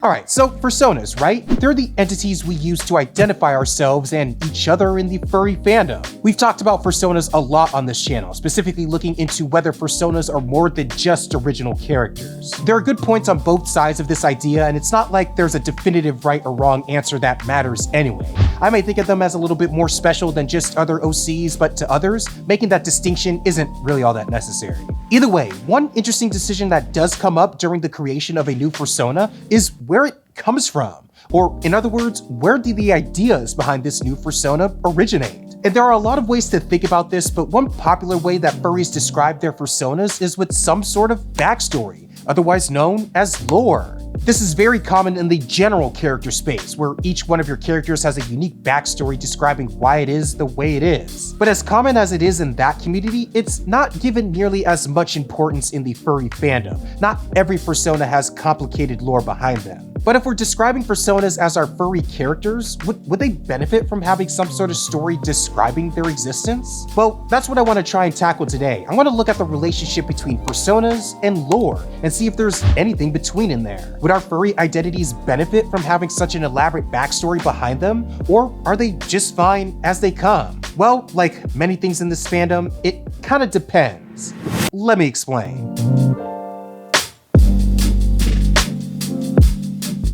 Alright, so fursonas, right? They're the entities we use to identify ourselves and each other in the furry fandom. We've talked about fursonas a lot on this channel, specifically looking into whether fursonas are more than just original characters. There are good points on both sides of this idea, and it's not like there's a definitive right or wrong answer that matters anyway. I may think of them as a little bit more special than just other OCs, but to others, making that distinction isn't really all that necessary. Either way, one interesting decision that does come up during the creation of a new fursona is where it comes from. Or in other words, where do the ideas behind this new fursona originate? And there are a lot of ways to think about this, but one popular way that furries describe their fursonas is with some sort of backstory, otherwise known as lore. This is very common in the general character space, where each one of your characters has a unique backstory describing why it is the way it is. But as common as it is in that community, it's not given nearly as much importance in the furry fandom. Not every fursona has complicated lore behind them. But if we're describing fursonas as our furry characters, would they benefit from having some sort of story describing their existence? Well, that's what I want to try and tackle today. I want to look at the relationship between fursonas and lore and see if there's anything between in there. Would our furry identities benefit from having such an elaborate backstory behind them, or are they just fine as they come? Well, like many things in this fandom, it kind of depends. Let me explain.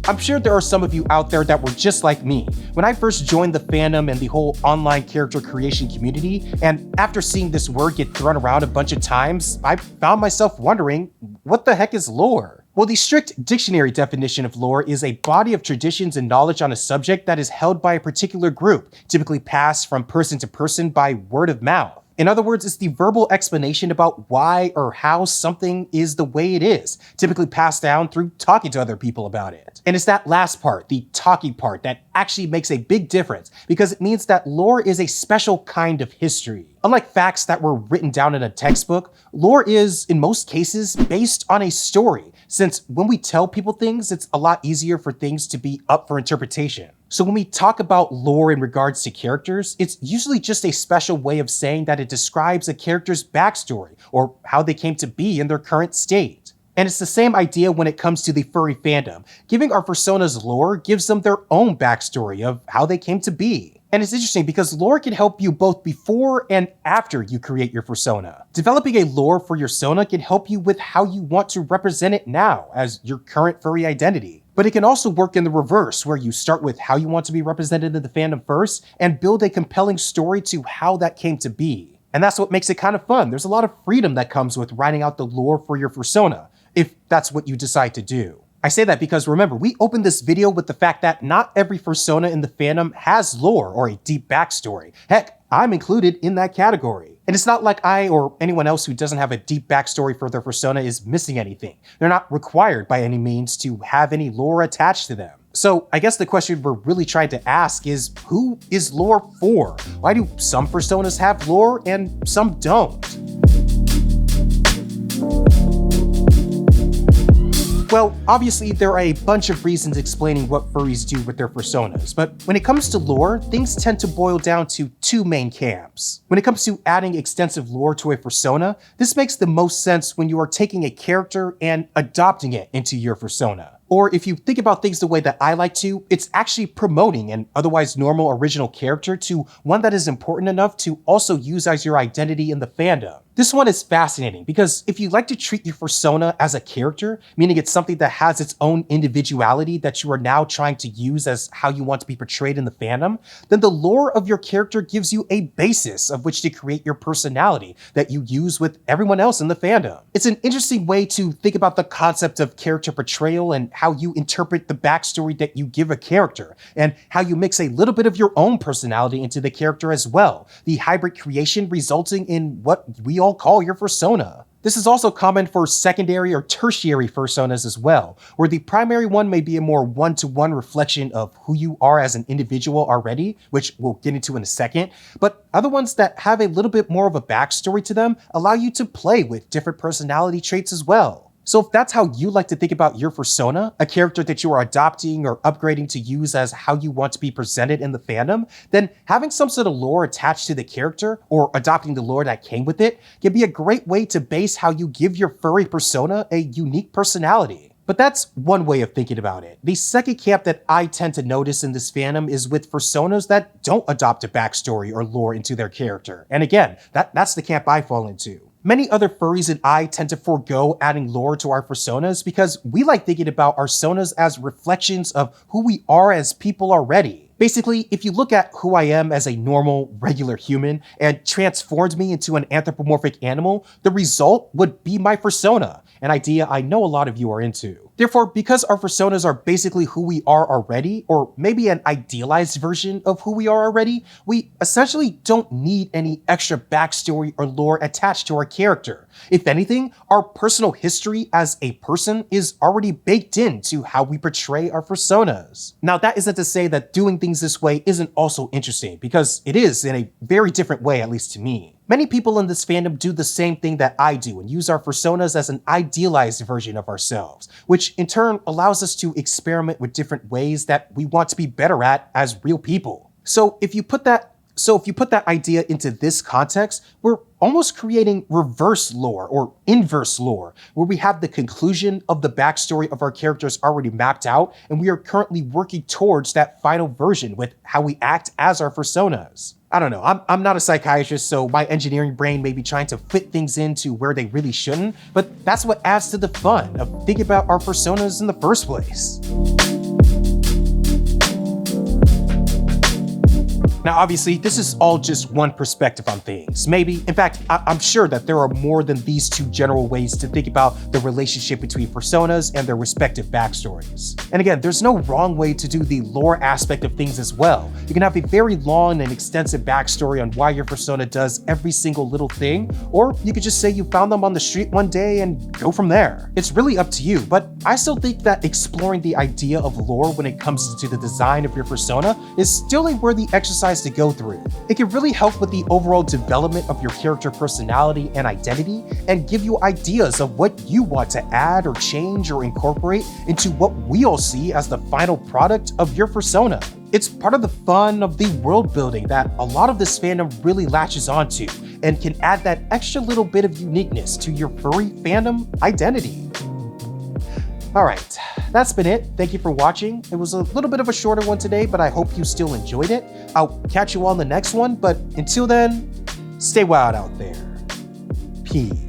I'm sure there are some of you out there that were just like me. When I first joined the fandom and the whole online character creation community, and after seeing this word get thrown around a bunch of times, I found myself wondering, what the heck is lore? Well, the strict dictionary definition of lore is a body of traditions and knowledge on a subject that is held by a particular group, typically passed from person to person by word of mouth. In other words, it's the verbal explanation about why or how something is the way it is, typically passed down through talking to other people about it. And it's that last part, the talking part, that actually makes a big difference, because it means that lore is a special kind of history. Unlike facts that were written down in a textbook, lore is, in most cases, based on a story, since when we tell people things, it's a lot easier for things to be up for interpretation. So when we talk about lore in regards to characters, it's usually just a special way of saying that it describes a character's backstory, or how they came to be in their current state. And it's the same idea when it comes to the furry fandom. Giving our fursonas lore gives them their own backstory of how they came to be. And it's interesting because lore can help you both before and after you create your fursona. Developing a lore for your sona can help you with how you want to represent it now as your current furry identity. But it can also work in the reverse, where you start with how you want to be represented in the fandom first and build a compelling story to how that came to be. And that's what makes it kind of fun. There's a lot of freedom that comes with writing out the lore for your fursona, if that's what you decide to do. I say that because remember, we opened this video with the fact that not every fursona in the fandom has lore or a deep backstory. Heck, I'm included in that category. And it's not like I or anyone else who doesn't have a deep backstory for their fursona is missing anything. They're not required by any means to have any lore attached to them. So I guess the question we're really trying to ask is, who is lore for? Why do some fursonas have lore and some don't? Well, obviously there are a bunch of reasons explaining what furries do with their fursonas, but when it comes to lore, things tend to boil down to two main camps. When it comes to adding extensive lore to a fursona, this makes the most sense when you are taking a character and adopting it into your fursona. Or if you think about things the way that I like to, it's actually promoting an otherwise normal original character to one that is important enough to also use as your identity in the fandom. This one is fascinating because if you like to treat your fursona as a character, meaning it's something that has its own individuality that you are now trying to use as how you want to be portrayed in the fandom, then the lore of your character gives you a basis of which to create your personality that you use with everyone else in the fandom. It's an interesting way to think about the concept of character portrayal and how you interpret the backstory that you give a character, and how you mix a little bit of your own personality into the character as well, the hybrid creation resulting in what we all call your fursona. This is also common for secondary or tertiary fursonas as well, where the primary one may be a more one-to-one reflection of who you are as an individual already, which we'll get into in a second, but other ones that have a little bit more of a backstory to them allow you to play with different personality traits as well. So if that's how you like to think about your fursona, a character that you are adopting or upgrading to use as how you want to be presented in the fandom, then having some sort of lore attached to the character, or adopting the lore that came with it, can be a great way to base how you give your furry persona a unique personality. But that's one way of thinking about it. The second camp that I tend to notice in this fandom is with fursonas that don't adopt a backstory or lore into their character. And again, that's the camp I fall into. Many other furries and I tend to forego adding lore to our fursonas because we like thinking about our sonas as reflections of who we are as people already. Basically, if you look at who I am as a normal, regular human and transformed me into an anthropomorphic animal, the result would be my fursona, an idea I know a lot of you are into. Therefore, because our fursonas are basically who we are already, or maybe an idealized version of who we are already, we essentially don't need any extra backstory or lore attached to our character. If anything, our personal history as a person is already baked into how we portray our fursonas. Now, that isn't to say that doing things this way isn't also interesting, because it is in a very different way, at least to me. Many people in this fandom do the same thing that I do and use our fursonas as an idealized version of ourselves, which in turn allows us to experiment with different ways that we want to be better at as real people. So if you put that idea into this context, we're almost creating reverse lore or inverse lore, where we have the conclusion of the backstory of our characters already mapped out, and we are currently working towards that final version with how we act as our fursonas. I don't know, I'm not a psychiatrist, so my engineering brain may be trying to fit things into where they really shouldn't, but that's what adds to the fun of thinking about our fursonas in the first place. Now, obviously, this is all just one perspective on things. Maybe, in fact, I'm sure that there are more than these two general ways to think about the relationship between fursonas and their respective backstories. And again, there's no wrong way to do the lore aspect of things as well. You can have a very long and extensive backstory on why your fursona does every single little thing, or you could just say you found them on the street one day and go from there. It's really up to you, but I still think that exploring the idea of lore when it comes to the design of your fursona is still a worthy exercise to go through. It can really help with the overall development of your character personality and identity, and give you ideas of what you want to add or change or incorporate into what we all see as the final product of your fursona. It's part of the fun of the world building that a lot of this fandom really latches onto, and can add that extra little bit of uniqueness to your furry fandom identity. Alright, that's been it. Thank you for watching. It was a little bit of a shorter one today, but I hope you still enjoyed it. I'll catch you on the next one, but until then, stay wild out there. Peace.